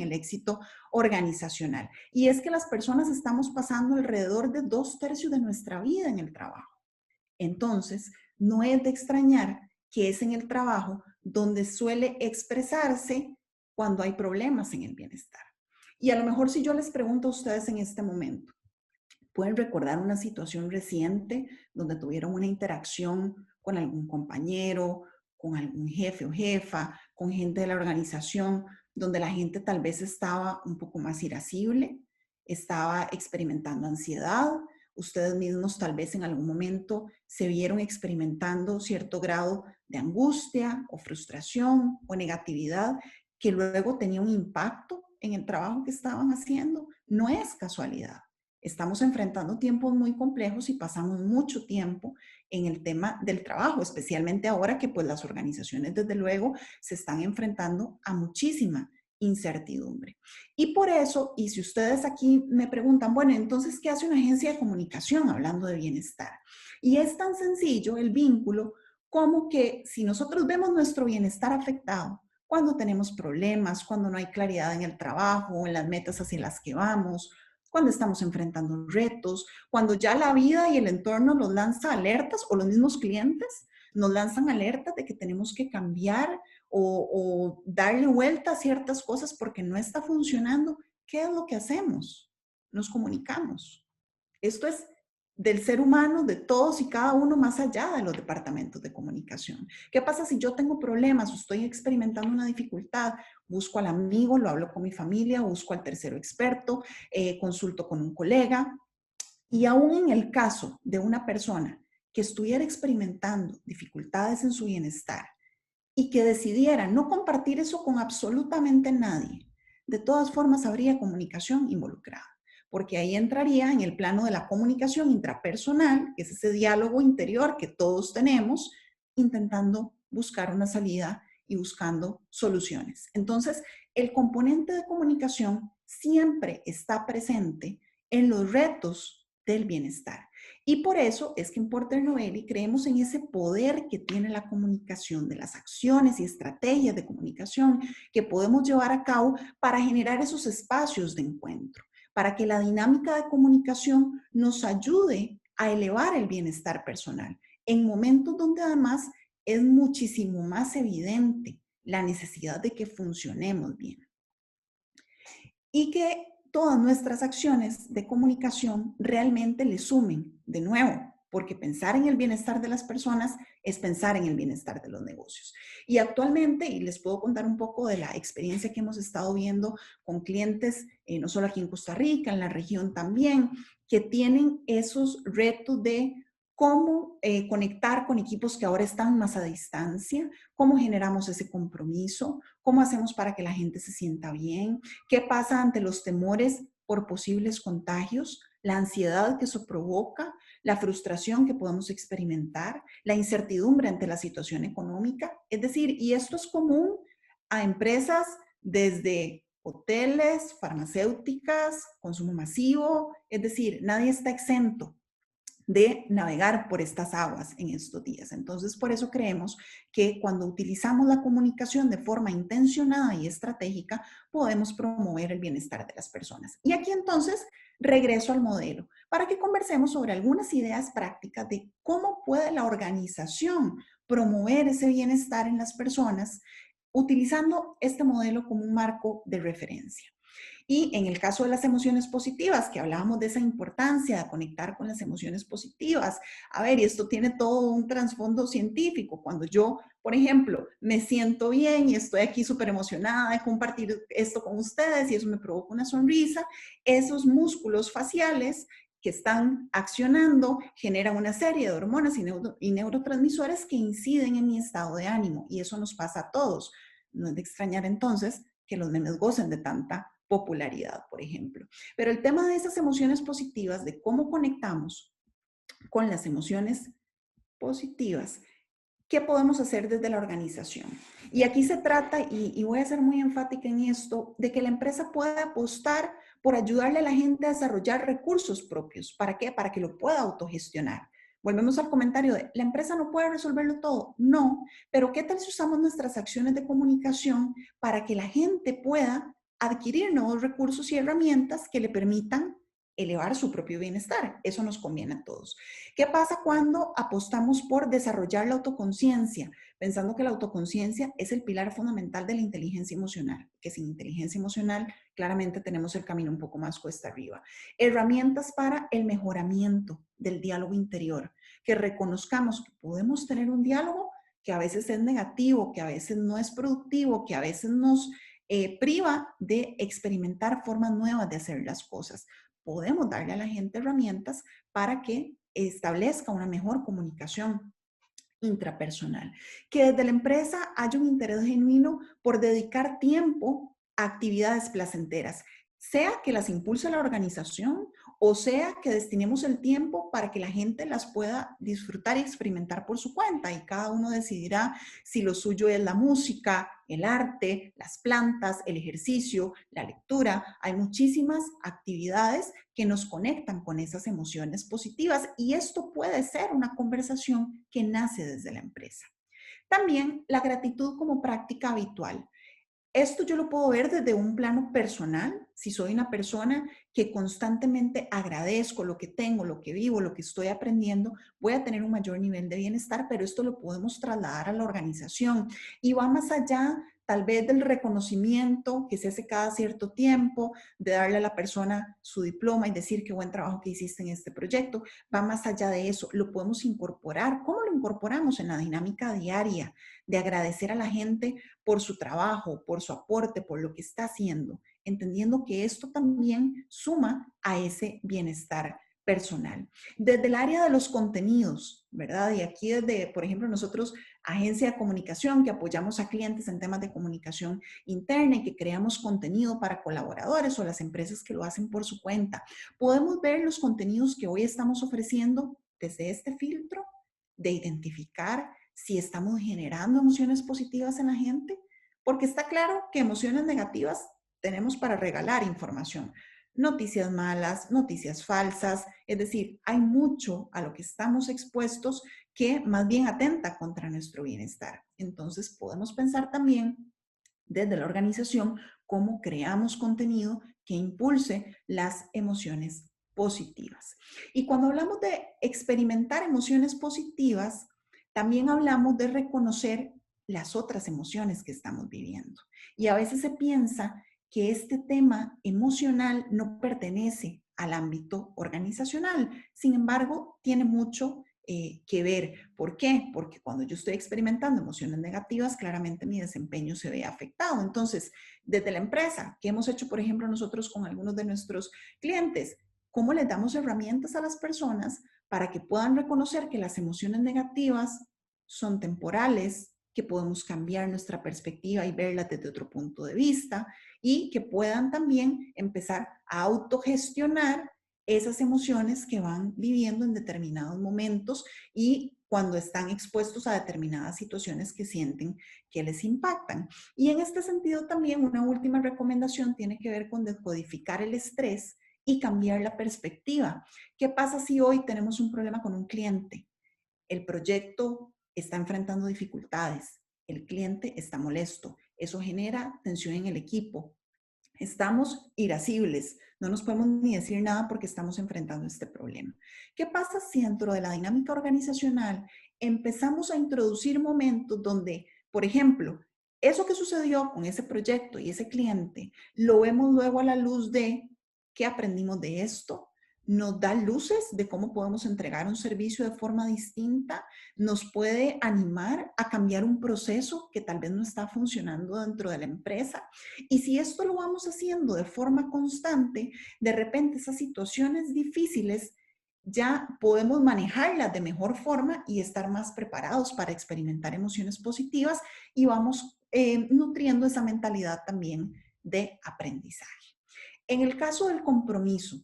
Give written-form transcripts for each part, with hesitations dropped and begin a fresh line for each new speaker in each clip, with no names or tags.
el éxito organizacional. Y es que las personas estamos pasando alrededor de 2/3 de nuestra vida en el trabajo. Entonces, no es de extrañar que es en el trabajo donde suele expresarse cuando hay problemas en el bienestar. Y a lo mejor si yo les pregunto a ustedes en este momento, ¿pueden recordar una situación reciente donde tuvieron una interacción con algún compañero, con algún jefe o jefa, con gente de la organización, donde la gente tal vez estaba un poco más irascible, estaba experimentando ansiedad? Ustedes mismos tal vez en algún momento se vieron experimentando cierto grado de angustia o frustración o negatividad que luego tenía un impacto en el trabajo que estaban haciendo. No es casualidad. Estamos enfrentando tiempos muy complejos y pasamos mucho tiempo en el tema del trabajo, especialmente ahora que pues las organizaciones desde luego se están enfrentando a muchísima incertidumbre. Y por eso, y si ustedes aquí me preguntan, bueno, entonces, ¿qué hace una agencia de comunicación hablando de bienestar? Y es tan sencillo el vínculo como que si nosotros vemos nuestro bienestar afectado, cuando tenemos problemas, cuando no hay claridad en el trabajo o en las metas hacia las que vamos, cuando estamos enfrentando retos, cuando ya la vida y el entorno nos lanza alertas o los mismos clientes nos lanzan alertas de que tenemos que cambiar o darle vuelta a ciertas cosas porque no está funcionando, ¿qué es lo que hacemos? Nos comunicamos. Esto es del ser humano, de todos y cada uno más allá de los departamentos de comunicación. ¿Qué pasa si yo tengo problemas o estoy experimentando una dificultad? Busco al amigo, lo hablo con mi familia, busco al tercero experto, consulto con un colega. Y aún en el caso de una persona que estuviera experimentando dificultades en su bienestar y que decidiera no compartir eso con absolutamente nadie, de todas formas habría comunicación involucrada, porque ahí entraría en el plano de la comunicación intrapersonal, que es ese diálogo interior que todos tenemos, intentando buscar una salida y buscando soluciones. Entonces, el componente de comunicación siempre está presente en los retos del bienestar. Y por eso es que en Porter Novelli creemos en ese poder que tiene la comunicación, de las acciones y estrategias de comunicación que podemos llevar a cabo para generar esos espacios de encuentro, para que la dinámica de comunicación nos ayude a elevar el bienestar personal en momentos donde además es muchísimo más evidente la necesidad de que funcionemos bien y que todas nuestras acciones de comunicación realmente le sumen de nuevo, porque pensar en el bienestar de las personas es pensar en el bienestar de los negocios. Y actualmente, y les puedo contar un poco de la experiencia que hemos estado viendo con clientes, no solo aquí en Costa Rica, en la región también, que tienen esos retos de cómo conectar con equipos que ahora están más a distancia, cómo generamos ese compromiso, cómo hacemos para que la gente se sienta bien, qué pasa ante los temores por posibles contagios, la ansiedad que eso provoca, la frustración que podemos experimentar, la incertidumbre ante la situación económica. Es decir, y esto es común a empresas desde hoteles, farmacéuticas, consumo masivo, es decir, nadie está exento de navegar por estas aguas en estos días. Entonces, por eso creemos que cuando utilizamos la comunicación de forma intencionada y estratégica, podemos promover el bienestar de las personas. Y aquí entonces regreso al modelo para que conversemos sobre algunas ideas prácticas de cómo puede la organización promover ese bienestar en las personas utilizando este modelo como un marco de referencia. Y en el caso de las emociones positivas, que hablábamos de esa importancia de conectar con las emociones positivas, a ver, y esto tiene todo un trasfondo científico. Cuando yo, por ejemplo, me siento bien y estoy aquí súper emocionada de compartir esto con ustedes y eso me provoca una sonrisa, esos músculos faciales que están accionando generan una serie de hormonas y neurotransmisores que inciden en mi estado de ánimo. Y eso nos pasa a todos. No es de extrañar entonces que los memes gocen de tanta popularidad, por ejemplo. Pero el tema de esas emociones positivas, de cómo conectamos con las emociones positivas, ¿qué podemos hacer desde la organización? Y aquí se trata, y voy a ser muy enfática en esto, de que la empresa pueda apostar por ayudarle a la gente a desarrollar recursos propios. ¿Para qué? Para que lo pueda autogestionar. Volvemos al comentario de, ¿la empresa no puede resolverlo todo? No, pero ¿qué tal si usamos nuestras acciones de comunicación para que la gente pueda adquirir nuevos recursos y herramientas que le permitan elevar su propio bienestar. Eso nos conviene a todos. ¿Qué pasa cuando apostamos por desarrollar la autoconciencia? Pensando que la autoconciencia es el pilar fundamental de la inteligencia emocional, que sin inteligencia emocional claramente tenemos el camino un poco más cuesta arriba. Herramientas para el mejoramiento del diálogo interior, que reconozcamos que podemos tener un diálogo que a veces es negativo, que a veces no es productivo, que a veces nos priva de experimentar formas nuevas de hacer las cosas. Podemos darle a la gente herramientas para que establezca una mejor comunicación intrapersonal. Que desde la empresa haya un interés genuino por dedicar tiempo a actividades placenteras, sea que las impulse la organización o sea que destinemos el tiempo para que la gente las pueda disfrutar y experimentar por su cuenta y cada uno decidirá si lo suyo es la música, el arte, las plantas, el ejercicio, la lectura. Hay muchísimas actividades que nos conectan con esas emociones positivas y esto puede ser una conversación que nace desde la empresa. También la gratitud como práctica habitual. Esto yo lo puedo ver desde un plano personal. Si soy una persona que constantemente agradezco lo que tengo, lo que vivo, lo que estoy aprendiendo, voy a tener un mayor nivel de bienestar, pero esto lo podemos trasladar a la organización y va más allá tal vez del reconocimiento que se hace cada cierto tiempo, de darle a la persona su diploma y decir qué buen trabajo que hiciste en este proyecto, va más allá de eso, lo podemos incorporar. ¿Cómo lo incorporamos en la dinámica diaria de agradecer a la gente por su trabajo, por su aporte, por lo que está haciendo, entendiendo que esto también suma a ese bienestar personal? Desde el área de los contenidos, ¿verdad? Y aquí desde, por ejemplo, nosotros, agencia de comunicación, que apoyamos a clientes en temas de comunicación interna y que creamos contenido para colaboradores o las empresas que lo hacen por su cuenta, podemos ver los contenidos que hoy estamos ofreciendo desde este filtro de identificar si estamos generando emociones positivas en la gente, porque está claro que emociones negativas tenemos para regalar información. Noticias malas, noticias falsas, es decir, hay mucho a lo que estamos expuestos que más bien atenta contra nuestro bienestar. Entonces podemos pensar también desde la organización cómo creamos contenido que impulse las emociones positivas. Y cuando hablamos de experimentar emociones positivas, también hablamos de reconocer las otras emociones que estamos viviendo. Y a veces se piensa que este tema emocional no pertenece al ámbito organizacional. Sin embargo, tiene mucho que ver. ¿Por qué? Porque cuando yo estoy experimentando emociones negativas, claramente mi desempeño se ve afectado. Entonces, desde la empresa, ¿qué hemos hecho, por ejemplo, nosotros con algunos de nuestros clientes? ¿Cómo les damos herramientas a las personas para que puedan reconocer que las emociones negativas son temporales, que podemos cambiar nuestra perspectiva y verlas desde otro punto de vista y que puedan también empezar a autogestionar esas emociones que van viviendo en determinados momentos y cuando están expuestos a determinadas situaciones que sienten que les impactan? Y en este sentido también una última recomendación tiene que ver con decodificar el estrés y cambiar la perspectiva. ¿Qué pasa si hoy tenemos un problema con un cliente? El proyecto está enfrentando dificultades, el cliente está molesto, eso genera tensión en el equipo, estamos irascibles, no nos podemos ni decir nada porque estamos enfrentando este problema. ¿Qué pasa si dentro de la dinámica organizacional empezamos a introducir momentos donde, por ejemplo, eso que sucedió con ese proyecto y ese cliente, lo vemos luego a la luz de qué aprendimos de esto? Nos da luces de cómo podemos entregar un servicio de forma distinta, nos puede animar a cambiar un proceso que tal vez no está funcionando dentro de la empresa. Y si esto lo vamos haciendo de forma constante, de repente esas situaciones difíciles ya podemos manejarlas de mejor forma y estar más preparados para experimentar emociones positivas y vamos nutriendo esa mentalidad también de aprendizaje. En el caso del compromiso,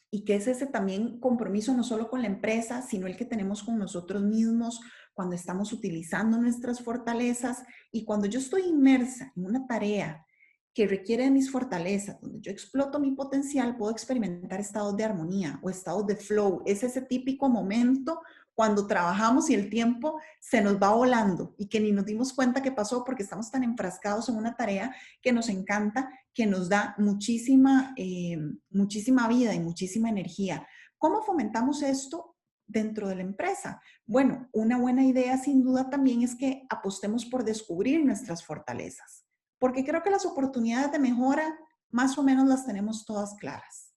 y que es ese también compromiso no solo con la empresa, sino el que tenemos con nosotros mismos cuando estamos utilizando nuestras fortalezas y cuando yo estoy inmersa en una tarea que requiere de mis fortalezas, donde yo exploto mi potencial, puedo experimentar estados de armonía o estados de flow. Es ese típico momento cuando trabajamos y el tiempo se nos va volando y que ni nos dimos cuenta que pasó porque estamos tan enfrascados en una tarea que nos encanta, que nos da muchísima, muchísima vida y muchísima energía. ¿Cómo fomentamos esto dentro de la empresa? Bueno, una buena idea sin duda también es que apostemos por descubrir nuestras fortalezas, porque creo que las oportunidades de mejora más o menos las tenemos todas claras.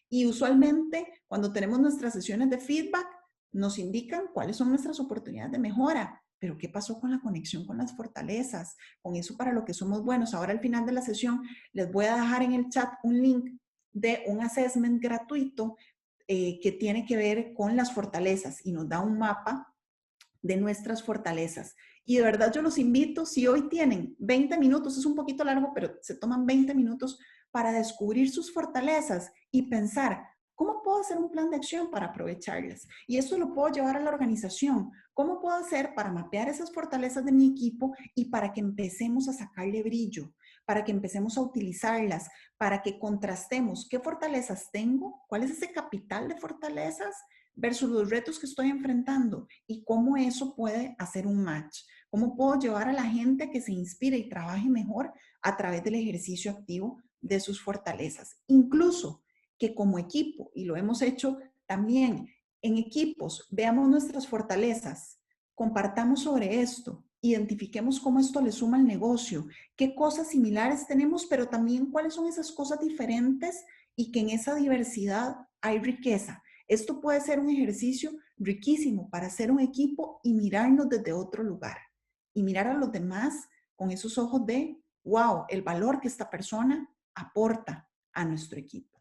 Y usualmente cuando tenemos nuestras sesiones de feedback, nos indican cuáles son nuestras oportunidades de mejora, pero ¿qué pasó con la conexión con las fortalezas? Con eso para lo que somos buenos. Ahora al final de la sesión les voy a dejar en el chat un link de un assessment gratuito que tiene que ver con las fortalezas y nos da un mapa de nuestras fortalezas. Y de verdad yo los invito, si hoy tienen 20 minutos, es un poquito largo, pero se toman 20 minutos para descubrir sus fortalezas y pensar, ¿cómo puedo hacer un plan de acción para aprovecharlas? Y eso lo puedo llevar a la organización. ¿Cómo puedo hacer para mapear esas fortalezas de mi equipo y para que empecemos a sacarle brillo? Para que empecemos a utilizarlas, para que contrastemos qué fortalezas tengo, cuál es ese capital de fortalezas versus los retos que estoy enfrentando y cómo eso puede hacer un match. ¿Cómo puedo llevar a la gente a que se inspire y trabaje mejor a través del ejercicio activo de sus fortalezas? Incluso que como equipo, y lo hemos hecho también en equipos, veamos nuestras fortalezas, compartamos sobre esto, identifiquemos cómo esto le suma al negocio, qué cosas similares tenemos, pero también cuáles son esas cosas diferentes y que en esa diversidad hay riqueza. Esto puede ser un ejercicio riquísimo para hacer un equipo y mirarnos desde otro lugar y mirar a los demás con esos ojos de, wow, el valor que esta persona aporta a nuestro equipo.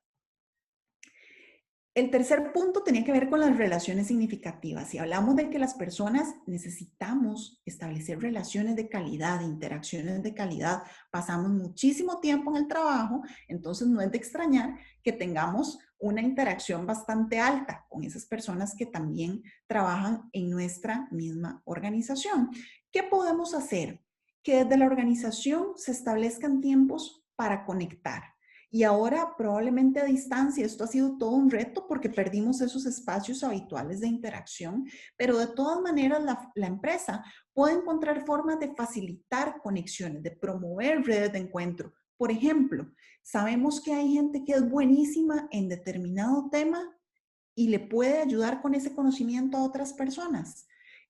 El tercer punto tenía que ver con las relaciones significativas y hablamos de que las personas necesitamos establecer relaciones de calidad, interacciones de calidad. Pasamos muchísimo tiempo en el trabajo, entonces no es de extrañar que tengamos una interacción bastante alta con esas personas que también trabajan en nuestra misma organización. ¿Qué podemos hacer? Que desde la organización se establezcan tiempos para conectar. Y ahora probablemente a distancia, esto ha sido todo un reto porque perdimos esos espacios habituales de interacción, pero de todas maneras la empresa puede encontrar formas de facilitar conexiones, de promover redes de encuentro. Por ejemplo, sabemos que hay gente que es buenísima en determinado tema y le puede ayudar con ese conocimiento a otras personas.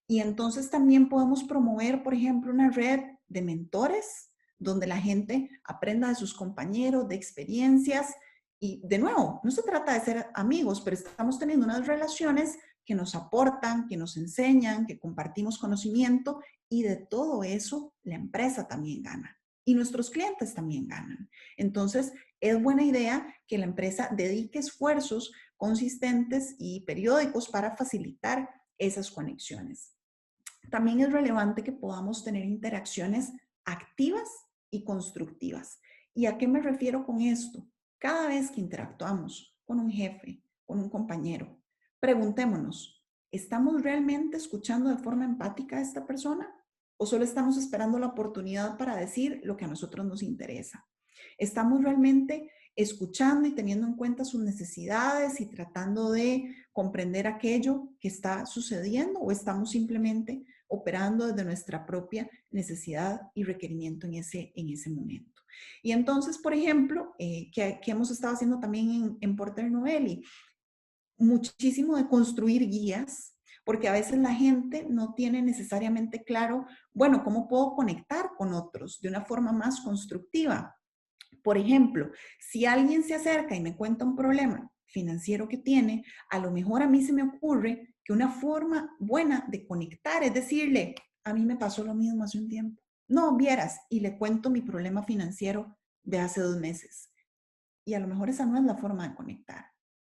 Y entonces también podemos promover, por ejemplo, una red de mentores donde la gente aprenda de sus compañeros, de experiencias. Y de nuevo, no se trata de ser amigos, pero estamos teniendo unas relaciones que nos aportan, que nos enseñan, que compartimos conocimiento y de todo eso la empresa también gana y nuestros clientes también ganan. Entonces, es buena idea que la empresa dedique esfuerzos consistentes y periódicos para facilitar esas conexiones. También es relevante que podamos tener interacciones activas y constructivas. ¿Y a qué me refiero con esto? Cada vez que interactuamos con un jefe, con un compañero, preguntémonos, ¿estamos realmente escuchando de forma empática a esta persona? ¿O solo estamos esperando la oportunidad para decir lo que a nosotros nos interesa? ¿Estamos realmente escuchando y teniendo en cuenta sus necesidades y tratando de comprender aquello que está sucediendo o estamos simplemente operando desde nuestra propia necesidad y requerimiento en ese momento? Y entonces, por ejemplo, que hemos estado haciendo también en Porter Novelli, muchísimo de construir guías, porque a veces la gente no tiene necesariamente claro, bueno, ¿cómo puedo conectar con otros de una forma más constructiva? Por ejemplo, si alguien se acerca y me cuenta un problema financiero que tiene, a lo mejor a mí se me ocurre que una forma buena de conectar es decirle, a mí me pasó lo mismo hace un tiempo. No, vieras, y le cuento mi problema financiero de hace 2 meses. Y a lo mejor esa no es la forma de conectar.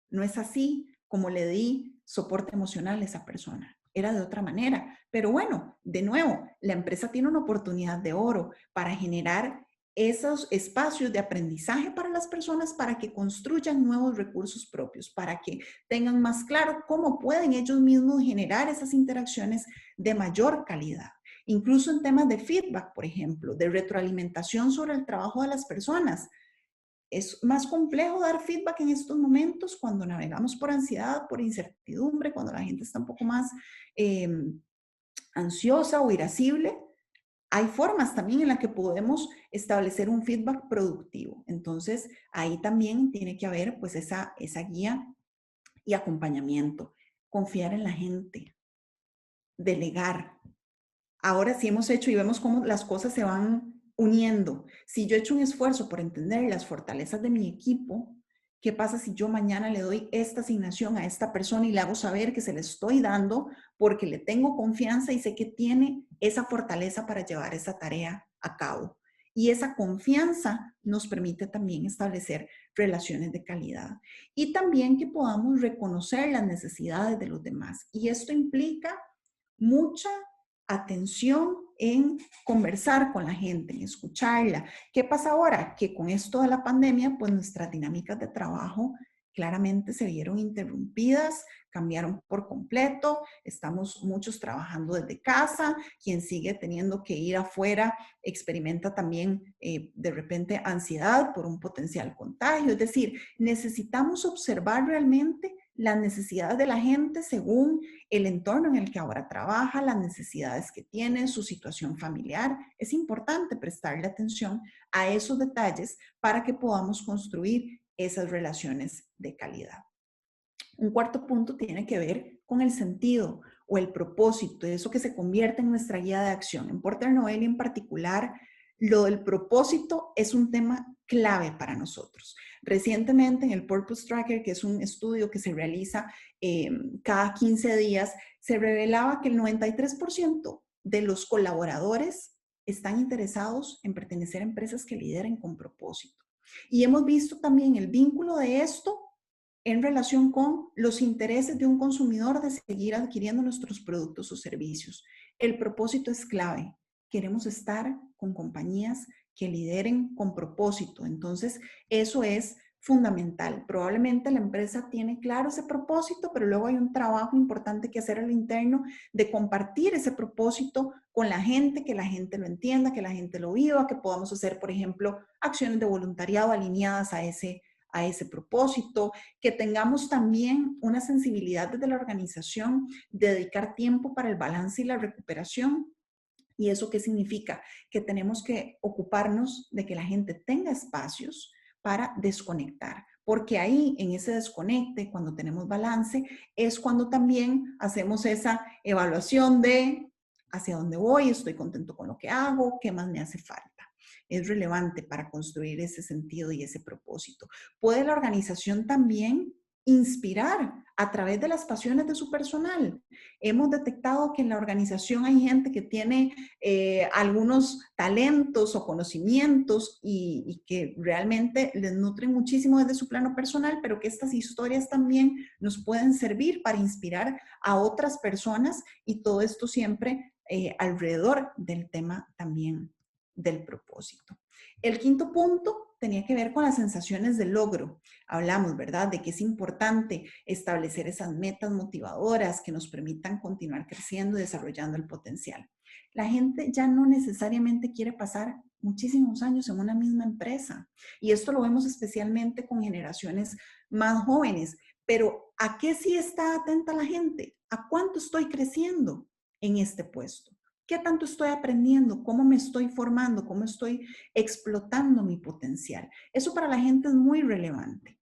No es así como le di soporte emocional a esa persona. Era de otra manera. Pero bueno, de nuevo, la empresa tiene una oportunidad de oro para generar esos espacios de aprendizaje para las personas para que construyan nuevos recursos propios, para que tengan más claro cómo pueden ellos mismos generar esas interacciones de mayor calidad. Incluso en temas de feedback, por ejemplo, de retroalimentación sobre el trabajo de las personas. es más complejo dar feedback en estos momentos cuando navegamos por ansiedad, por incertidumbre, cuando la gente está un poco más ansiosa o irascible. Hay formas también en las que podemos establecer un feedback productivo. Entonces, ahí también tiene que haber pues esa guía y acompañamiento. Confiar en la gente, delegar. Ahora sí hemos hecho y vemos cómo las cosas se van uniendo. Si yo he hecho un esfuerzo por entender las fortalezas de mi equipo, ¿qué pasa si yo mañana le doy esta asignación a esta persona y le hago saber que se le estoy dando porque le tengo confianza y sé que tiene esa fortaleza para llevar esa tarea a cabo? Y esa confianza nos permite también establecer relaciones de calidad y también que podamos reconocer las necesidades de los demás. Y esto implica mucha atención en conversar con la gente, en escucharla. ¿Qué pasa ahora? Que con esto de la pandemia, pues nuestras dinámicas de trabajo claramente se vieron interrumpidas, cambiaron por completo, estamos muchos trabajando desde casa, quien sigue teniendo que ir afuera experimenta también de repente ansiedad por un potencial contagio, es decir, necesitamos observar realmente las necesidades de la gente según el entorno en el que ahora trabaja, las necesidades que tiene, su situación familiar. Es importante prestarle atención a esos detalles para que podamos construir esas relaciones de calidad. Un cuarto punto tiene que ver con el sentido o el propósito, eso que se convierte en nuestra guía de acción. En Porter Novelli en particular, lo del propósito es un tema clave para nosotros. Recientemente en el Purpose Tracker, que es un estudio que se realiza cada 15 días, se revelaba que el 93% de los colaboradores están interesados en pertenecer a empresas que lideren con propósito. Y hemos visto también el vínculo de esto en relación con los intereses de un consumidor de seguir adquiriendo nuestros productos o servicios. El propósito es clave. Queremos estar con compañías que lideren con propósito. Entonces, eso es fundamental. Probablemente la empresa tiene claro ese propósito, pero luego hay un trabajo importante que hacer al interno de compartir ese propósito con la gente, que la gente lo entienda, que la gente lo viva, que podamos hacer, por ejemplo, acciones de voluntariado alineadas a ese propósito, que tengamos también una sensibilidad desde la organización de dedicar tiempo para el balance y la recuperación. ¿Y eso qué significa? Que tenemos que ocuparnos de que la gente tenga espacios para desconectar, porque ahí en ese desconecte, cuando tenemos balance, es cuando también hacemos esa evaluación de hacia dónde voy, estoy contento con lo que hago, qué más me hace falta. Es relevante para construir ese sentido y ese propósito. Puede la organización también inspirar a través de las pasiones de su personal. Hemos detectado que en la organización hay gente que tiene algunos talentos o conocimientos y que realmente les nutren muchísimo desde su plano personal, pero que estas historias también nos pueden servir para inspirar a otras personas y todo esto siempre alrededor del tema también del propósito. El quinto punto tenía que ver con las sensaciones de logro. Hablamos, ¿verdad?, de que es importante establecer esas metas motivadoras que nos permitan continuar creciendo y desarrollando el potencial. La gente ya no necesariamente quiere pasar muchísimos años en una misma empresa. Y esto lo vemos especialmente con generaciones más jóvenes. Pero ¿a qué sí está atenta la gente? ¿A cuánto estoy creciendo en este puesto? ¿Qué tanto estoy aprendiendo? ¿Cómo me estoy formando? ¿Cómo estoy explotando mi potencial? Eso para la gente es muy relevante.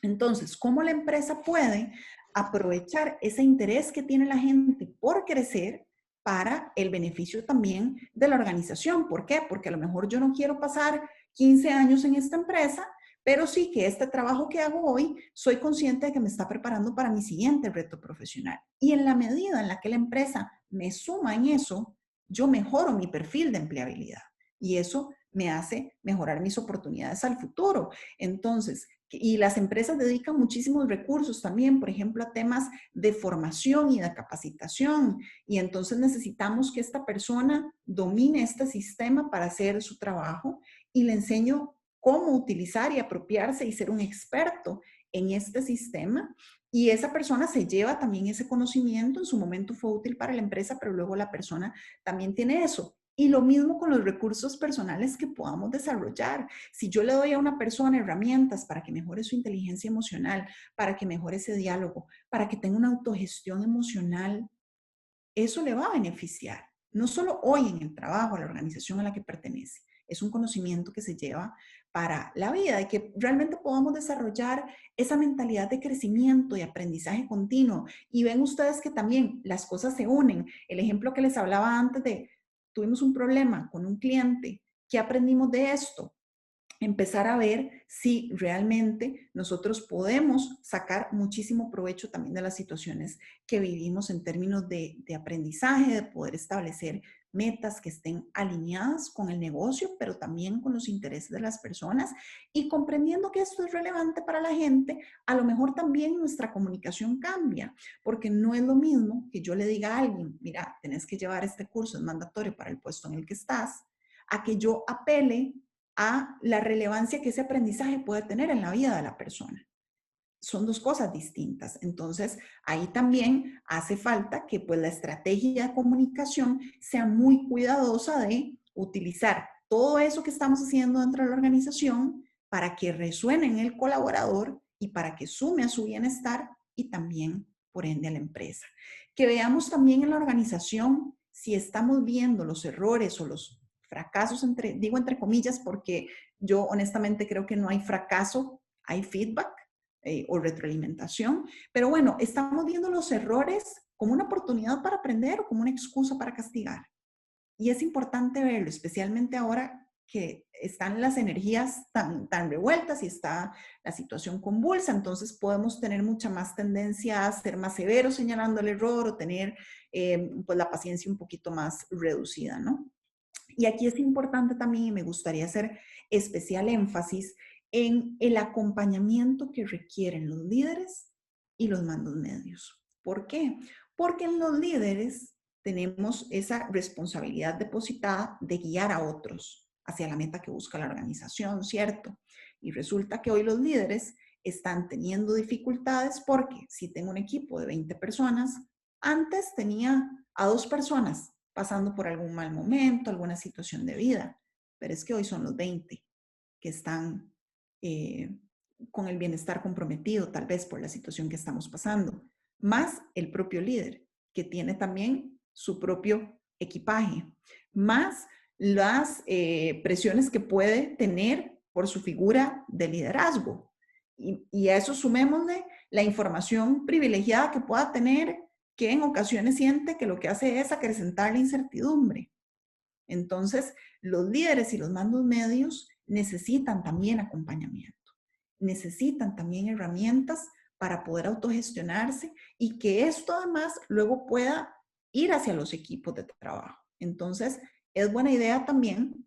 Entonces, ¿cómo la empresa puede aprovechar ese interés que tiene la gente por crecer para el beneficio también de la organización? ¿Por qué? Porque a lo mejor yo no quiero pasar 15 años en esta empresa, pero sí que este trabajo que hago hoy, soy consciente de que me está preparando para mi siguiente reto profesional. Y en la medida en la que la empresa me suma en eso, yo mejoro mi perfil de empleabilidad. Y eso me hace mejorar mis oportunidades al futuro. Entonces, y las empresas dedican muchísimos recursos también, por ejemplo, a temas de formación y de capacitación. Y entonces necesitamos que esta persona domine este sistema para hacer su trabajo y le enseño cómo utilizar y apropiarse y ser un experto en este sistema. Y esa persona se lleva también ese conocimiento, en su momento fue útil para la empresa, pero luego la persona también tiene eso Y lo mismo con los recursos personales que podamos desarrollar. Si yo le doy a una persona herramientas para que mejore su inteligencia emocional, para que mejore ese diálogo, para que tenga una autogestión emocional, eso le va a beneficiar. No solo hoy en el trabajo, a la organización a la que pertenece. Es un conocimiento que se lleva para la vida y que realmente podamos desarrollar esa mentalidad de crecimiento y aprendizaje continuo. Y ven ustedes que también las cosas se unen. El ejemplo que les hablaba antes de, tuvimos un problema con un cliente. ¿Qué aprendimos de esto? Empezar a ver si realmente nosotros podemos sacar muchísimo provecho también de las situaciones que vivimos en términos de aprendizaje, de poder establecer metas que estén alineadas con el negocio, pero también con los intereses de las personas y comprendiendo que esto es relevante para la gente, a lo mejor también nuestra comunicación cambia, porque no es lo mismo que yo le diga a alguien, mira, tenés que llevar este curso, es mandatorio para el puesto en el que estás, a que yo apele a la relevancia que ese aprendizaje puede tener en la vida de la persona. Son dos cosas distintas. Entonces, ahí también hace falta que pues la estrategia de comunicación sea muy cuidadosa de utilizar todo eso que estamos haciendo dentro de la organización para que resuene en el colaborador y para que sume a su bienestar y también, por ende, a la empresa. Que veamos también en la organización si estamos viendo los errores o los fracasos, digo entre comillas, porque yo honestamente creo que no hay fracaso, hay feedback o retroalimentación. Pero bueno, estamos viendo los errores como una oportunidad para aprender o como una excusa para castigar. Y es importante verlo, especialmente ahora que están las energías tan revueltas y está la situación convulsa, entonces podemos tener mucha más tendencia a ser más severos señalando el error o tener pues la paciencia un poquito más reducida, ¿no? Y aquí es importante también, y me gustaría hacer especial énfasis en el acompañamiento que requieren los líderes y los mandos medios. ¿Por qué? Porque en los líderes tenemos esa responsabilidad depositada de guiar a otros hacia la meta que busca la organización, ¿cierto? Y resulta que hoy los líderes están teniendo dificultades porque si tengo un equipo de 20 personas, antes tenía a 2 personas pasando por algún mal momento, alguna situación de vida, pero es que hoy son los 20 que están eh, con el bienestar comprometido, tal vez por la situación que estamos pasando, más el propio líder, que tiene también su propio equipaje, más las presiones que puede tener por su figura de liderazgo. Y a eso sumémosle la información privilegiada que pueda tener, que en ocasiones siente que lo que hace es acrecentar la incertidumbre. Entonces, los líderes y los mandos medios necesitan también acompañamiento, necesitan también herramientas para poder autogestionarse y que esto además luego pueda ir hacia los equipos de trabajo. Entonces, es buena idea también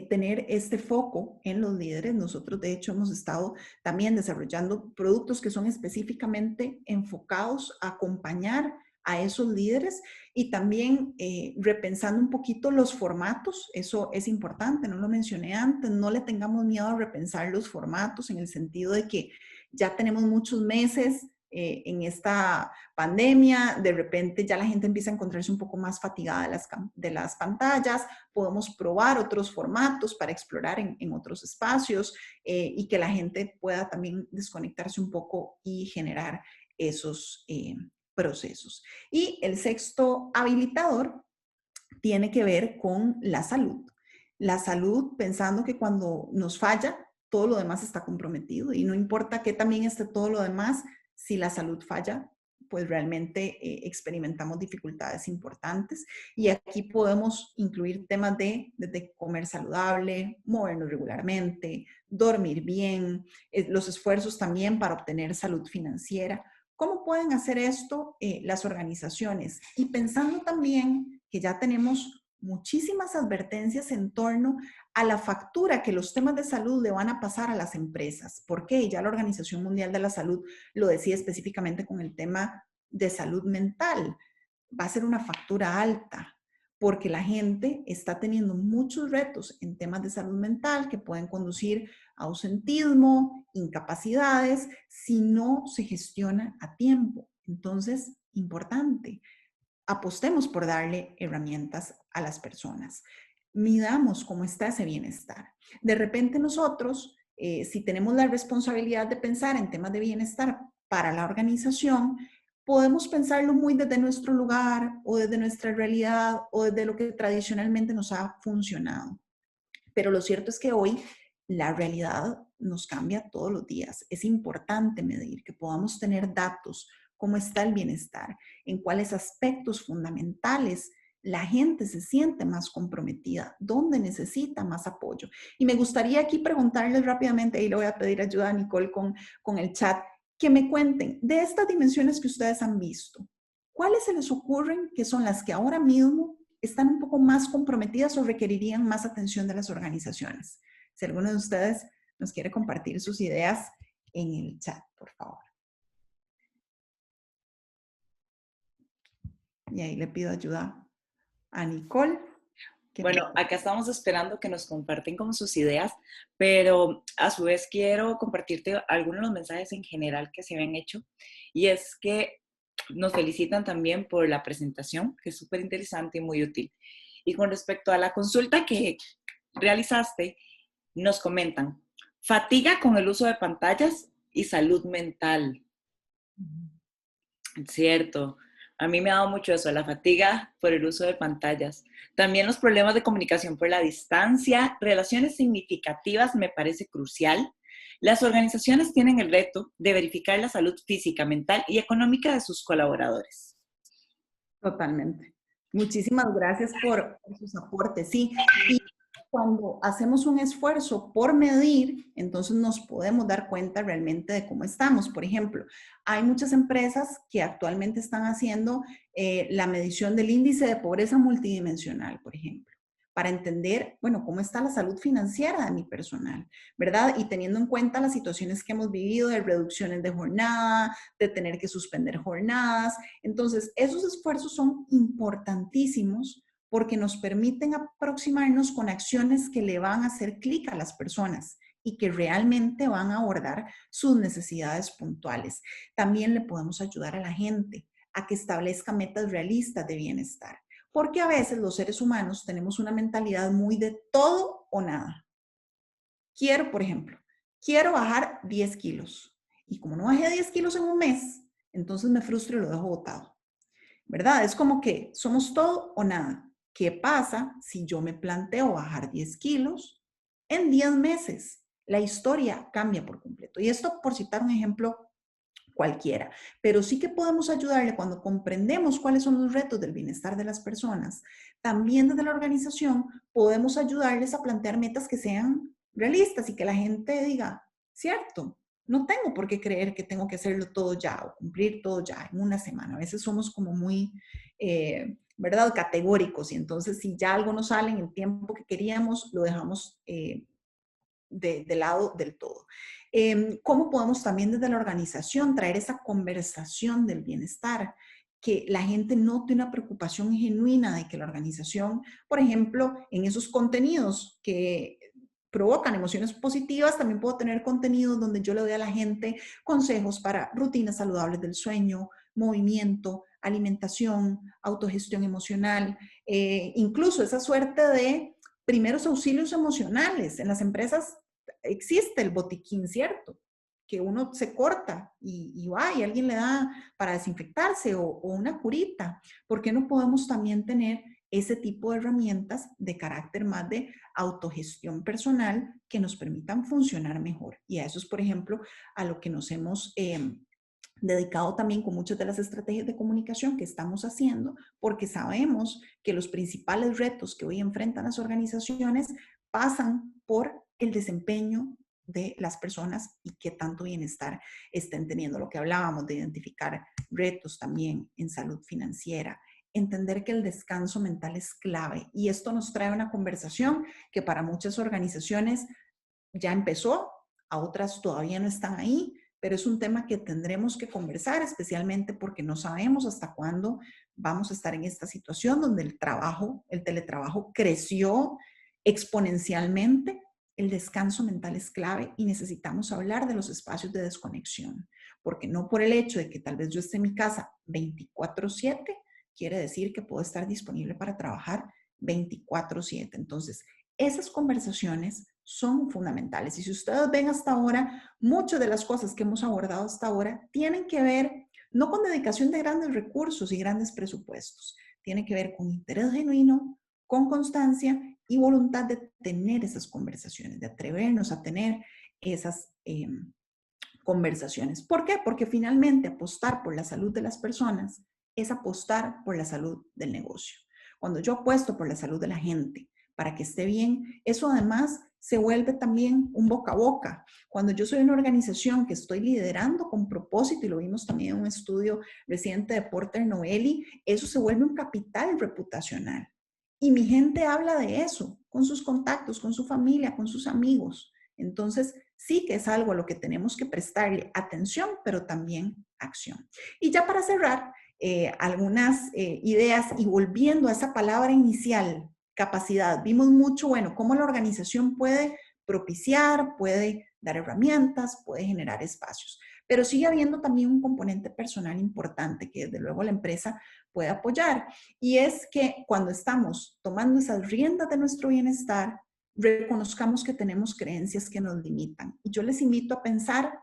tener este foco en los líderes. Nosotros, de hecho, hemos estado también desarrollando productos que son específicamente enfocados a acompañar a esos líderes y también repensando un poquito los formatos. Eso es importante, no lo mencioné antes, no le tengamos miedo a repensar los formatos en el sentido de que ya tenemos muchos meses en esta pandemia, de repente ya la gente empieza a encontrarse un poco más fatigada de las pantallas, podemos probar otros formatos para explorar en otros espacios y que la gente pueda también desconectarse un poco y generar esos procesos. Y el sexto habilitador tiene que ver con la salud. La salud pensando que cuando nos falla, todo lo demás está comprometido y no importa que también esté todo lo demás, si la salud falla, pues realmente experimentamos dificultades importantes. Y aquí podemos incluir temas de comer saludable, movernos regularmente, dormir bien, los esfuerzos también para obtener salud financiera. ¿Cómo pueden hacer esto las organizaciones? Y pensando también que ya tenemos muchísimas advertencias en torno a la factura que los temas de salud le van a pasar a las empresas. ¿Por qué? Ya la Organización Mundial de la Salud lo decía específicamente con el tema de salud mental. Va a ser una factura alta porque la gente está teniendo muchos retos en temas de salud mental que pueden conducir a ausentismo, incapacidades, si no se gestiona a tiempo. Entonces, importante, apostemos por darle herramientas a las personas. Midamos cómo está ese bienestar. De repente nosotros, si tenemos la responsabilidad de pensar en temas de bienestar para la organización, podemos pensarlo muy desde nuestro lugar o desde nuestra realidad o desde lo que tradicionalmente nos ha funcionado. Pero lo cierto es que hoy la realidad nos cambia todos los días. Es importante medir, que podamos tener datos, cómo está el bienestar, en cuáles aspectos fundamentales la gente se siente más comprometida, dónde necesita más apoyo. Y me gustaría aquí preguntarles rápidamente, y le voy a pedir ayuda a Nicole con el chat, que me cuenten de estas dimensiones que ustedes han visto, ¿cuáles se les ocurren que son las que ahora mismo están un poco más comprometidas o requerirían más atención de las organizaciones? Si alguno de ustedes nos quiere compartir sus ideas en el chat, por favor. Y ahí le pido ayuda a Nicole.
Bueno, acá estamos esperando que nos comparten como sus ideas, pero a su vez quiero compartirte algunos de los mensajes en general que se habían hecho. Y es que nos felicitan también por la presentación, que es súper interesante y muy útil. Y con respecto a la consulta que realizaste, nos comentan, fatiga con el uso de pantallas y salud mental. Cierto. A mí me ha dado mucho eso, la fatiga por el uso de pantallas. También los problemas de comunicación por la distancia, relaciones significativas me parece crucial. Las organizaciones tienen el reto de verificar la salud física, mental y económica de sus colaboradores.
Totalmente. Muchísimas gracias por sus aportes. Sí, y cuando hacemos un esfuerzo por medir, entonces nos podemos dar cuenta realmente de cómo estamos. Por ejemplo, hay muchas empresas que actualmente están haciendo la medición del índice de pobreza multidimensional, por ejemplo, para entender, bueno, cómo está la salud financiera de mi personal, ¿verdad? Y teniendo en cuenta las situaciones que hemos vivido de reducciones de jornada, de tener que suspender jornadas. Entonces, esos esfuerzos son importantísimos porque nos permiten aproximarnos con acciones que le van a hacer clic a las personas y que realmente van a abordar sus necesidades puntuales. También le podemos ayudar a la gente a que establezca metas realistas de bienestar, porque a veces los seres humanos tenemos una mentalidad muy de todo o nada. Quiero, por ejemplo, quiero bajar 10 kilos y como no bajé 10 kilos en un mes, entonces me frustro y lo dejo botado, ¿verdad? Es como que somos todo o nada. ¿Qué pasa si yo me planteo bajar 10 kilos en 10 meses? La historia cambia por completo. Y esto por citar un ejemplo cualquiera, pero sí que podemos ayudarle cuando comprendemos cuáles son los retos del bienestar de las personas. También desde la organización podemos ayudarles a plantear metas que sean realistas y que la gente diga, cierto, no tengo por qué creer que tengo que hacerlo todo ya o cumplir todo ya en una semana. A veces somos como muy, ¿verdad? Categóricos y entonces si ya algo no sale en el tiempo que queríamos, lo dejamos de lado del todo. ¿Cómo podemos también desde la organización traer esa conversación del bienestar? Que la gente note una preocupación genuina de que la organización, por ejemplo, en esos contenidos que provocan emociones positivas, también puedo tener contenidos donde yo le doy a la gente consejos para rutinas saludables del sueño, movimiento, alimentación, autogestión emocional, incluso esa suerte de primeros auxilios emocionales. En las empresas existe el botiquín, ¿cierto? Que uno se corta y va y alguien le da para desinfectarse o una curita. ¿Por qué no podemos también tener ese tipo de herramientas de carácter más de autogestión personal que nos permitan funcionar mejor? Y a eso es, por ejemplo, a lo que nos hemos dedicado también con muchas de las estrategias de comunicación que estamos haciendo, porque sabemos que los principales retos que hoy enfrentan las organizaciones pasan por el desempeño de las personas y qué tanto bienestar estén teniendo. Lo que hablábamos de identificar retos también en salud financiera, entender que el descanso mental es clave. Y esto nos trae una conversación que para muchas organizaciones ya empezó, a otras todavía no están ahí, pero es un tema que tendremos que conversar, especialmente porque no sabemos hasta cuándo vamos a estar en esta situación donde el teletrabajo creció exponencialmente. El descanso mental es clave y necesitamos hablar de los espacios de desconexión, porque no por el hecho de que tal vez yo esté en mi casa 24/7 quiere decir que puedo estar disponible para trabajar 24/7. Entonces, esas conversaciones son fundamentales. Y si ustedes ven hasta ahora, muchas de las cosas que hemos abordado hasta ahora tienen que ver no con dedicación de grandes recursos y grandes presupuestos, tienen que ver con interés genuino, con constancia y voluntad de tener esas conversaciones, de atrevernos a tener esas conversaciones. ¿Por qué? Porque finalmente apostar por la salud de las personas es apostar por la salud del negocio. Cuando yo apuesto por la salud de la gente para que esté bien, eso además se vuelve también un boca a boca. Cuando yo soy una organización que estoy liderando con propósito, y lo vimos también en un estudio reciente de Porter Novelli, eso se vuelve un capital reputacional. Y mi gente habla de eso, con sus contactos, con su familia, con sus amigos. Entonces, sí que es algo a lo que tenemos que prestarle atención, pero también acción. Y ya para cerrar, algunas ideas y volviendo a esa palabra inicial, capacidad, vimos mucho, bueno, cómo la organización puede propiciar, puede dar herramientas, puede generar espacios, pero sigue habiendo también un componente personal importante que desde luego la empresa puede apoyar, y es que cuando estamos tomando esas riendas de nuestro bienestar, reconozcamos que tenemos creencias que nos limitan. Y yo les invito a pensar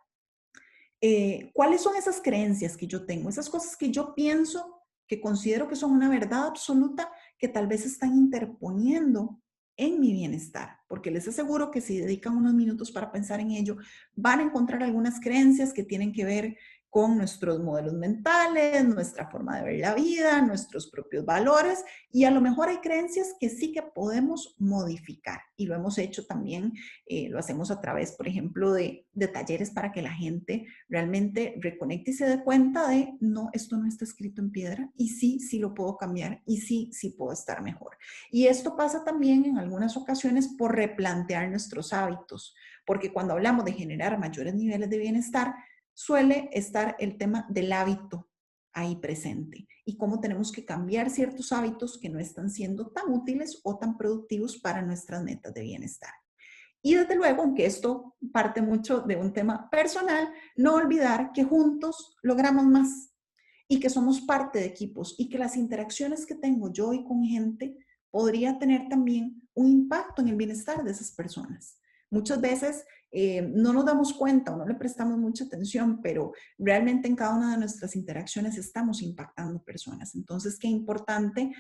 cuáles son esas creencias que yo tengo, esas cosas que yo pienso, que considero que son una verdad absoluta, que tal vez están interponiendo en mi bienestar. Porque les aseguro que si dedican unos minutos para pensar en ello, van a encontrar algunas creencias que tienen que ver con nuestros modelos mentales, nuestra forma de ver la vida, nuestros propios valores, y a lo mejor hay creencias que sí que podemos modificar, y lo hemos hecho también, lo hacemos a través, por ejemplo, de talleres para que la gente realmente reconecte y se dé cuenta de, no, esto no está escrito en piedra, y sí, sí lo puedo cambiar, y sí, sí puedo estar mejor. Y esto pasa también en algunas ocasiones por replantear nuestros hábitos, porque cuando hablamos de generar mayores niveles de bienestar, suele estar el tema del hábito ahí presente y cómo tenemos que cambiar ciertos hábitos que no están siendo tan útiles o tan productivos para nuestras metas de bienestar. Y desde luego, aunque esto parte mucho de un tema personal, no olvidar que juntos logramos más y que somos parte de equipos y que las interacciones que tengo yo y con gente podría tener también un impacto en el bienestar de esas personas. Muchas veces no nos damos cuenta o no le prestamos mucha atención, pero realmente en cada una de nuestras interacciones estamos impactando personas. Entonces, qué importante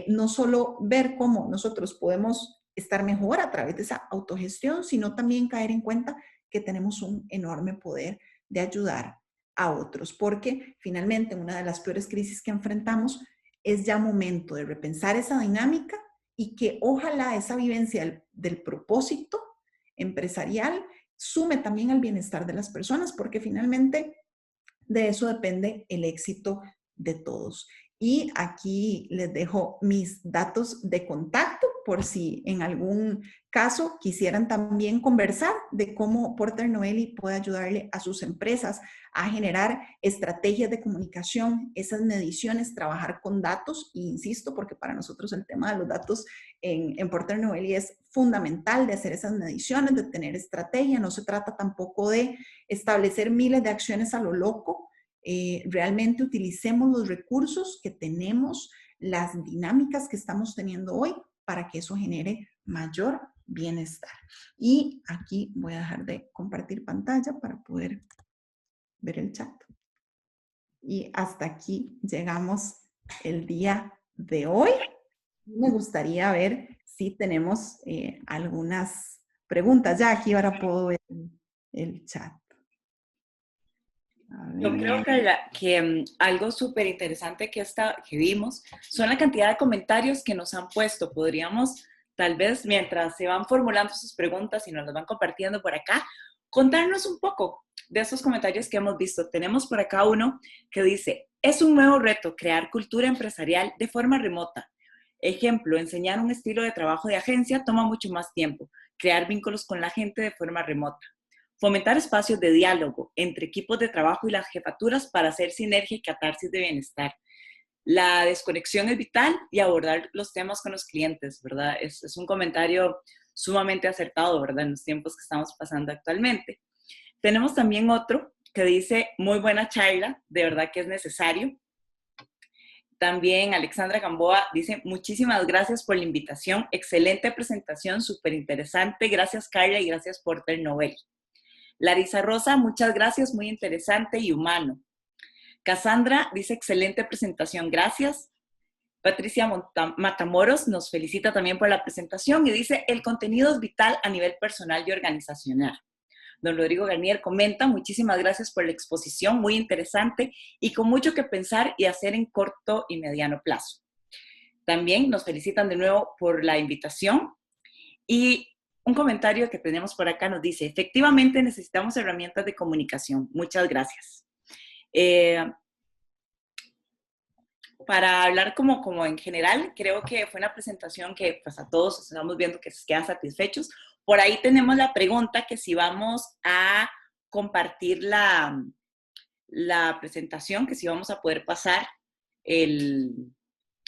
no solo ver cómo nosotros podemos estar mejor a través de esa autogestión, sino también caer en cuenta que tenemos un enorme poder de ayudar a otros, porque finalmente una de las peores crisis que enfrentamos es ya momento de repensar esa dinámica y que ojalá esa vivencia del propósito empresarial sume también al bienestar de las personas, porque finalmente de eso depende el éxito de todos. Y aquí les dejo mis datos de contacto por si en algún caso quisieran también conversar de cómo Porter Novelli puede ayudarle a sus empresas a generar estrategias de comunicación, esas mediciones, trabajar con datos. Y insisto, porque para nosotros el tema de los datos en Porter Novelli es fundamental, de hacer esas mediciones, de tener estrategia. No se trata tampoco de establecer miles de acciones a lo loco. Realmente utilicemos los recursos que tenemos, las dinámicas que estamos teniendo hoy para que eso genere mayor bienestar. Y aquí voy a dejar de compartir pantalla para poder ver el chat. Y hasta aquí llegamos el día de hoy. Me gustaría ver si tenemos algunas preguntas. Ya aquí ahora puedo ver el chat.
Yo creo que algo súper interesante que vimos son la cantidad de comentarios que nos han puesto. Podríamos, tal vez, mientras se van formulando sus preguntas y nos las van compartiendo por acá, contarnos un poco de esos comentarios que hemos visto. Tenemos por acá uno que dice, es un nuevo reto crear cultura empresarial de forma remota. Ejemplo, enseñar un estilo de trabajo de agencia toma mucho más tiempo. Crear vínculos con la gente de forma remota. Fomentar espacios de diálogo entre equipos de trabajo y las jefaturas para hacer sinergia y catarsis de bienestar. La desconexión es vital y abordar los temas con los clientes, ¿verdad? Es un comentario sumamente acertado, ¿verdad? En los tiempos que estamos pasando actualmente. Tenemos también otro que dice, muy buena charla, de verdad que es necesario. También Alexandra Gamboa dice, muchísimas gracias por la invitación, excelente presentación, súper interesante, gracias Carla y gracias Porter Novel. Larisa Rosa, muchas gracias, muy interesante y humano. Cassandra dice, excelente presentación, gracias. Patricia Matamoros nos felicita también por la presentación y dice, el contenido es vital a nivel personal y organizacional. Don Rodrigo Garnier comenta, muchísimas gracias por la exposición, muy interesante y con mucho que pensar y hacer en corto y mediano plazo. También nos felicitan de nuevo por la invitación y un comentario que tenemos por acá nos dice, efectivamente necesitamos herramientas de comunicación. Muchas gracias. Para hablar como en general, creo que fue una presentación que pues a todos estamos viendo que se quedan satisfechos. Por ahí tenemos la pregunta que si vamos a compartir la presentación, que si vamos a poder pasar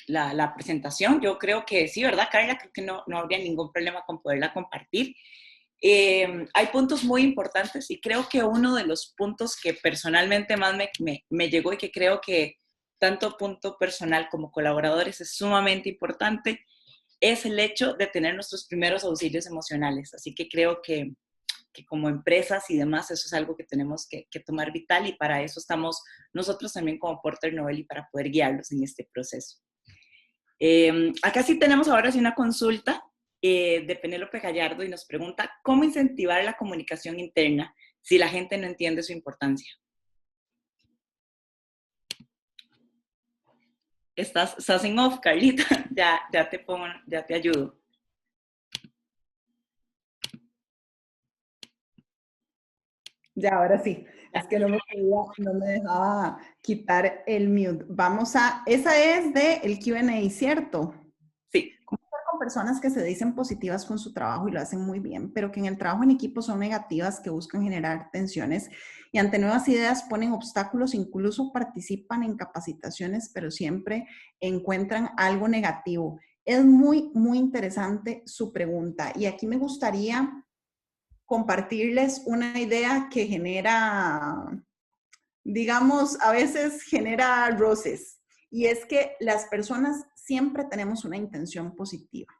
la presentación. Yo creo que sí, ¿verdad, Carla? Creo que no habría ningún problema con poderla compartir. Hay puntos muy importantes y creo que uno de los puntos que personalmente más me llegó y que creo que tanto punto personal como colaboradores es sumamente importante, es el hecho de tener nuestros primeros auxilios emocionales. Así que creo que como empresas y demás, eso es algo que tenemos que tomar vital y para eso estamos nosotros también como Porter Novel y para poder guiarlos en este proceso. Acá sí tenemos ahora sí una consulta de Penélope Gallardo y nos pregunta, ¿cómo incentivar la comunicación interna si la gente no entiende su importancia? Estás en off, Carlita. Ya te ayudo.
Ya, ahora sí. Es que no me dejaba quitar el mute. Esa es de el Q&A, ¿cierto?
Sí.
¿Cómo estar con personas que se dicen positivas con su trabajo y lo hacen muy bien, pero que en el trabajo en equipo son negativas, que buscan generar tensiones y ante nuevas ideas ponen obstáculos, incluso participan en capacitaciones, pero siempre encuentran algo negativo? Es muy, muy interesante su pregunta y aquí me gustaría compartirles una idea que genera, digamos, a veces genera roces. Y es que las personas siempre tenemos una intención positiva.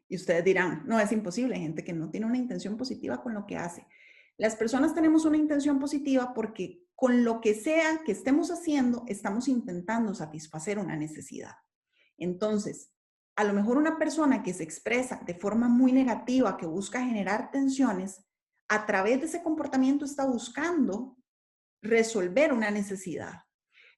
Y ustedes dirán, no, es imposible, hay gente que no tiene una intención positiva con lo que hace. Las personas tenemos una intención positiva porque con lo que sea que estemos haciendo, estamos intentando satisfacer una necesidad. Entonces, a lo mejor una persona que se expresa de forma muy negativa, que busca generar tensiones, a través de ese comportamiento está buscando resolver una necesidad.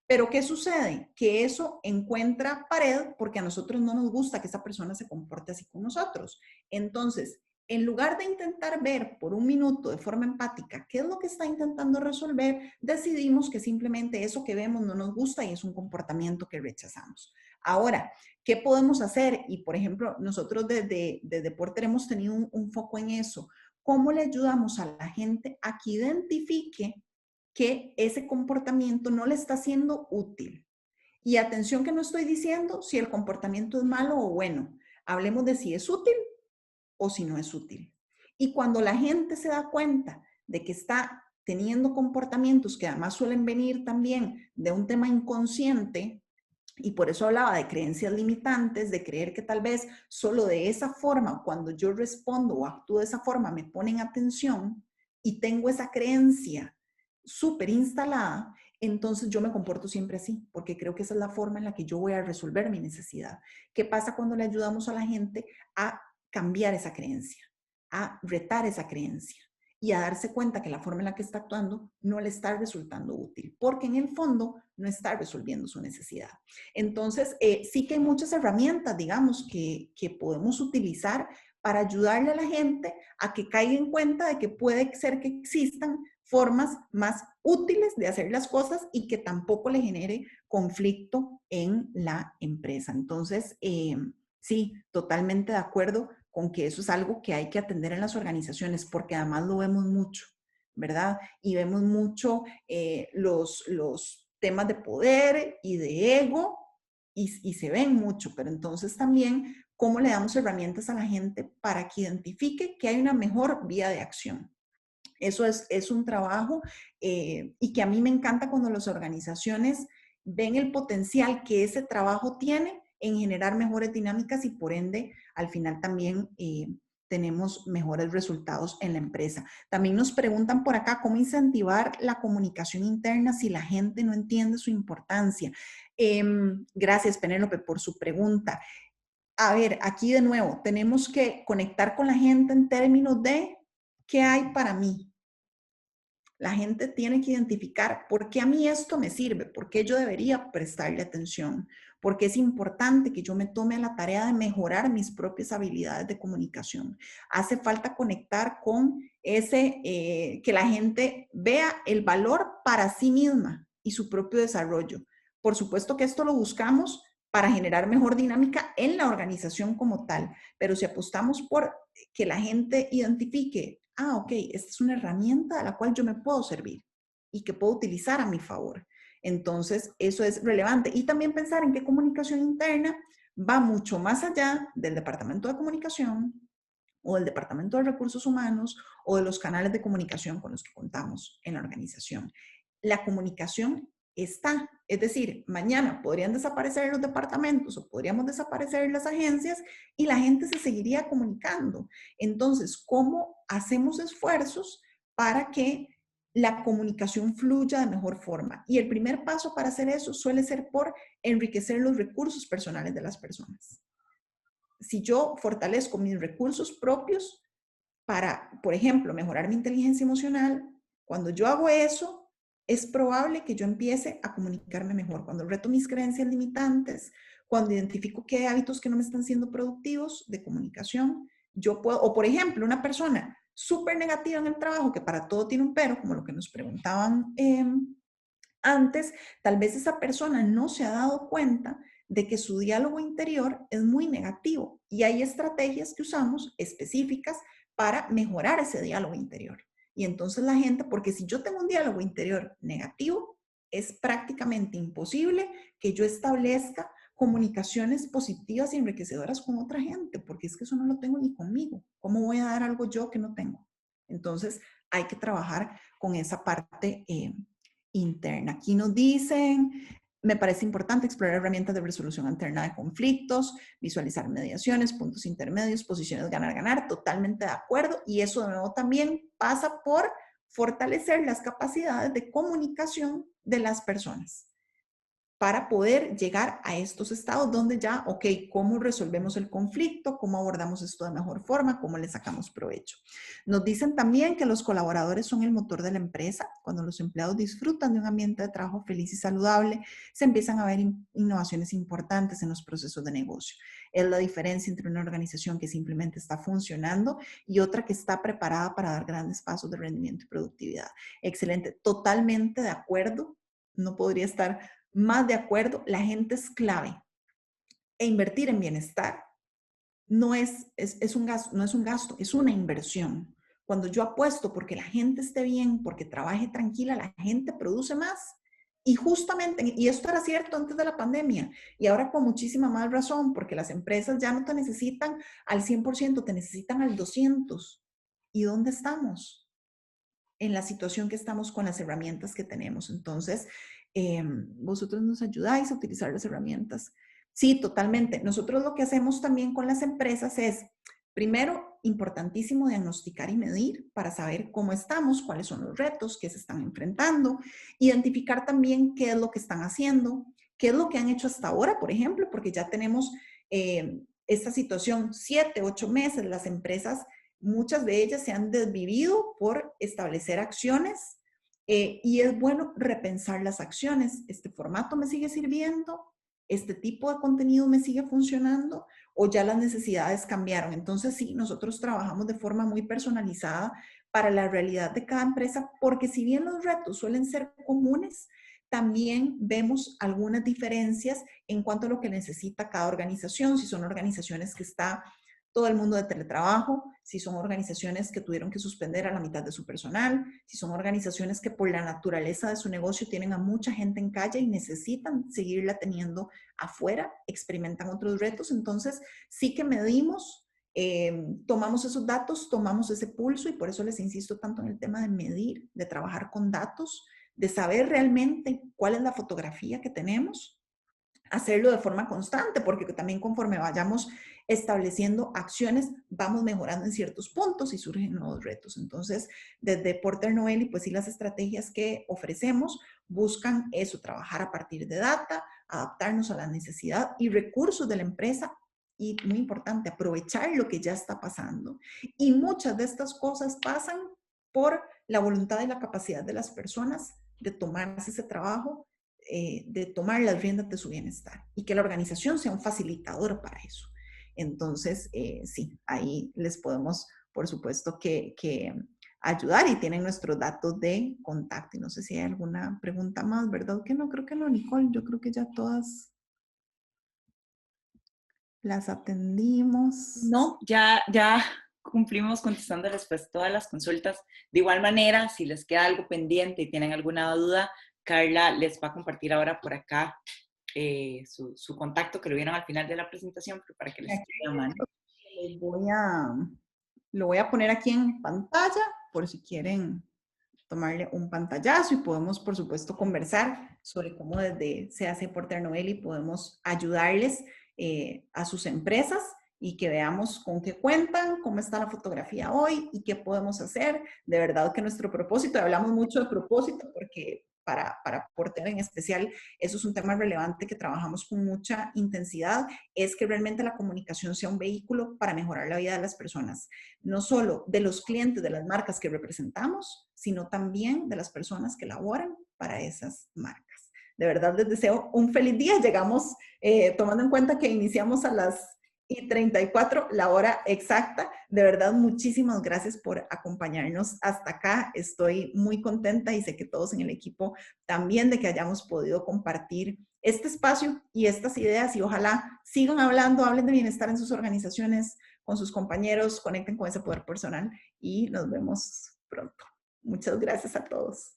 Pero ¿qué sucede? Que eso encuentra pared porque a nosotros no nos gusta que esa persona se comporte así con nosotros. Entonces, en lugar de intentar ver por un minuto de forma empática qué es lo que está intentando resolver, decidimos que simplemente eso que vemos no nos gusta y es un comportamiento que rechazamos. Ahora, ¿qué podemos hacer? Y por ejemplo, nosotros desde Porter hemos tenido un foco en eso. ¿Cómo le ayudamos a la gente a que identifique que ese comportamiento no le está siendo útil? Y atención que no estoy diciendo si el comportamiento es malo o bueno. Hablemos de si es útil o si no es útil. Y cuando la gente se da cuenta de que está teniendo comportamientos que además suelen venir también de un tema inconsciente, y por eso hablaba de creencias limitantes, de creer que tal vez solo de esa forma, cuando yo respondo o actúo de esa forma, me ponen atención y tengo esa creencia súper instalada, entonces yo me comporto siempre así, porque creo que esa es la forma en la que yo voy a resolver mi necesidad. ¿Qué pasa cuando le ayudamos a la gente a cambiar esa creencia, a retar esa creencia y a darse cuenta que la forma en la que está actuando no le está resultando útil, porque en el fondo no está resolviendo su necesidad? Entonces, sí que hay muchas herramientas, digamos, que podemos utilizar para ayudarle a la gente a que caiga en cuenta de que puede ser que existan formas más útiles de hacer las cosas y que tampoco le genere conflicto en la empresa. Entonces, sí, totalmente de acuerdo con que eso es algo que hay que atender en las organizaciones, porque además lo vemos mucho, ¿verdad? Y vemos mucho los temas de poder y de ego y se ven mucho, pero entonces también cómo le damos herramientas a la gente para que identifique que hay una mejor vía de acción. Eso es un trabajo y que a mí me encanta cuando las organizaciones ven el potencial que ese trabajo tiene en generar mejores dinámicas y por ende, al final también tenemos mejores resultados en la empresa. También nos preguntan por acá cómo incentivar la comunicación interna si la gente no entiende su importancia. Gracias, Penélope, por su pregunta. A ver, aquí de nuevo, tenemos que conectar con la gente en términos de qué hay para mí. La gente tiene que identificar por qué a mí esto me sirve, por qué yo debería prestarle atención, por qué es importante que yo me tome la tarea de mejorar mis propias habilidades de comunicación. Hace falta conectar con ese, que la gente vea el valor para sí misma y su propio desarrollo. Por supuesto que esto lo buscamos para generar mejor dinámica en la organización como tal, pero si apostamos por que la gente identifique, ok, esta es una herramienta a la cual yo me puedo servir y que puedo utilizar a mi favor. Entonces, eso es relevante. Y también pensar en que comunicación interna va mucho más allá del departamento de comunicación o del departamento de recursos humanos o de los canales de comunicación con los que contamos en la organización. La comunicación está, es decir, mañana podrían desaparecer los departamentos o podríamos desaparecer las agencias y la gente se seguiría comunicando. Entonces, ¿cómo hacemos esfuerzos para que la comunicación fluya de mejor forma? Y el primer paso para hacer eso suele ser por enriquecer los recursos personales de las personas. Si yo fortalezco mis recursos propios para, por ejemplo, mejorar mi inteligencia emocional, cuando yo hago eso, es probable que yo empiece a comunicarme mejor. Cuando reto mis creencias limitantes, cuando identifico que hay hábitos que no me están siendo productivos de comunicación, yo puedo, o por ejemplo, una persona súper negativa en el trabajo, que para todo tiene un pero, como lo que nos preguntaban antes, tal vez esa persona no se ha dado cuenta de que su diálogo interior es muy negativo y hay estrategias que usamos específicas para mejorar ese diálogo interior. Y entonces la gente, porque si yo tengo un diálogo interior negativo, es prácticamente imposible que yo establezca comunicaciones positivas y enriquecedoras con otra gente, porque es que eso no lo tengo ni conmigo. ¿Cómo voy a dar algo yo que no tengo? Entonces hay que trabajar con esa parte interna. Aquí nos dicen, me parece importante explorar herramientas de resolución alterna de conflictos, visualizar mediaciones, puntos intermedios, posiciones ganar-ganar, totalmente de acuerdo. Y eso de nuevo también pasa por fortalecer las capacidades de comunicación de las personas para poder llegar a estos estados donde ya, ok, ¿cómo resolvemos el conflicto? ¿Cómo abordamos esto de mejor forma? ¿Cómo le sacamos provecho? Nos dicen también que los colaboradores son el motor de la empresa. Cuando los empleados disfrutan de un ambiente de trabajo feliz y saludable, se empiezan a ver innovaciones importantes en los procesos de negocio. Es la diferencia entre una organización que simplemente está funcionando y otra que está preparada para dar grandes pasos de rendimiento y productividad. Excelente, totalmente de acuerdo. No podría estar más de acuerdo, la gente es clave. E invertir en bienestar es un gasto, no es un gasto, es una inversión. Cuando yo apuesto porque la gente esté bien, porque trabaje tranquila, la gente produce más. Y justamente, y esto era cierto antes de la pandemia, y ahora con muchísima más razón, porque las empresas ya no te necesitan al 100%, te necesitan al 200%. ¿Y dónde estamos? En la situación que estamos con las herramientas que tenemos. Entonces, vosotros nos ayudáis a utilizar las herramientas. Sí, totalmente. Nosotros lo que hacemos también con las empresas es, primero, importantísimo diagnosticar y medir para saber cómo estamos, cuáles son los retos que se están enfrentando, identificar también qué es lo que están haciendo, qué es lo que han hecho hasta ahora, por ejemplo, porque ya tenemos esta situación 7, 8 meses, las empresas, muchas de ellas se han desvivido por establecer acciones y es bueno repensar las acciones. ¿Este formato me sigue sirviendo? ¿Este tipo de contenido me sigue funcionando? ¿O ya las necesidades cambiaron? Entonces sí, nosotros trabajamos de forma muy personalizada para la realidad de cada empresa, porque si bien los retos suelen ser comunes, también vemos algunas diferencias en cuanto a lo que necesita cada organización. Si son organizaciones que está todo el mundo de teletrabajo, si son organizaciones que tuvieron que suspender a la mitad de su personal, si son organizaciones que por la naturaleza de su negocio tienen a mucha gente en calle y necesitan seguirla teniendo afuera, experimentan otros retos. Entonces, sí que medimos, tomamos esos datos, tomamos ese pulso y por eso les insisto tanto en el tema de medir, de trabajar con datos, de saber realmente cuál es la fotografía que tenemos, hacerlo de forma constante, porque también conforme vayamos estableciendo acciones, vamos mejorando en ciertos puntos y surgen nuevos retos. Entonces, desde Porter Novelli, pues sí, las estrategias que ofrecemos buscan eso, trabajar a partir de data, adaptarnos a la necesidad y recursos de la empresa y, muy importante, aprovechar lo que ya está pasando. Y muchas de estas cosas pasan por la voluntad y la capacidad de las personas de tomarse ese trabajo, de tomar las riendas de su bienestar y que la organización sea un facilitador para eso. Entonces, sí, ahí les podemos, por supuesto, que ayudar y tienen nuestros datos de contacto. Y no sé si hay alguna pregunta más, ¿verdad? Que no, creo que no, Nicole. Yo creo que ya todas las atendimos.
No, ya cumplimos contestándoles pues todas las consultas. De igual manera, si les queda algo pendiente y tienen alguna duda, Carla les va a compartir ahora por acá su contacto, que lo vieron al final de la presentación, pero para que les quede a mano.
Lo voy a poner aquí en pantalla por si quieren tomarle un pantallazo y podemos, por supuesto, conversar sobre cómo desde Se hace Porter Novelli podemos ayudarles a sus empresas y que veamos con qué cuentan, cómo está la fotografía hoy y qué podemos hacer. De verdad que nuestro propósito, hablamos mucho de propósito porque para Porter en especial, eso es un tema relevante que trabajamos con mucha intensidad, es que realmente la comunicación sea un vehículo para mejorar la vida de las personas, no solo de los clientes de las marcas que representamos, sino también de las personas que laboran para esas marcas. De verdad les deseo un feliz día. Llegamos, tomando en cuenta que iniciamos a las 34, la hora exacta. De verdad, muchísimas gracias por acompañarnos hasta acá. Estoy muy contenta y sé que todos en el equipo también de que hayamos podido compartir este espacio y estas ideas y ojalá sigan hablando, hablen de bienestar en sus organizaciones, con sus compañeros, conecten con ese poder personal y nos vemos pronto. Muchas gracias a todos.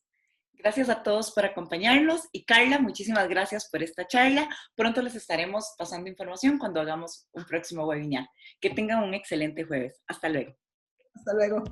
Gracias a todos por acompañarnos y Carla, muchísimas gracias por esta charla. Pronto les estaremos pasando información cuando hagamos un próximo webinar. Que tengan un excelente jueves. Hasta luego.
Hasta luego.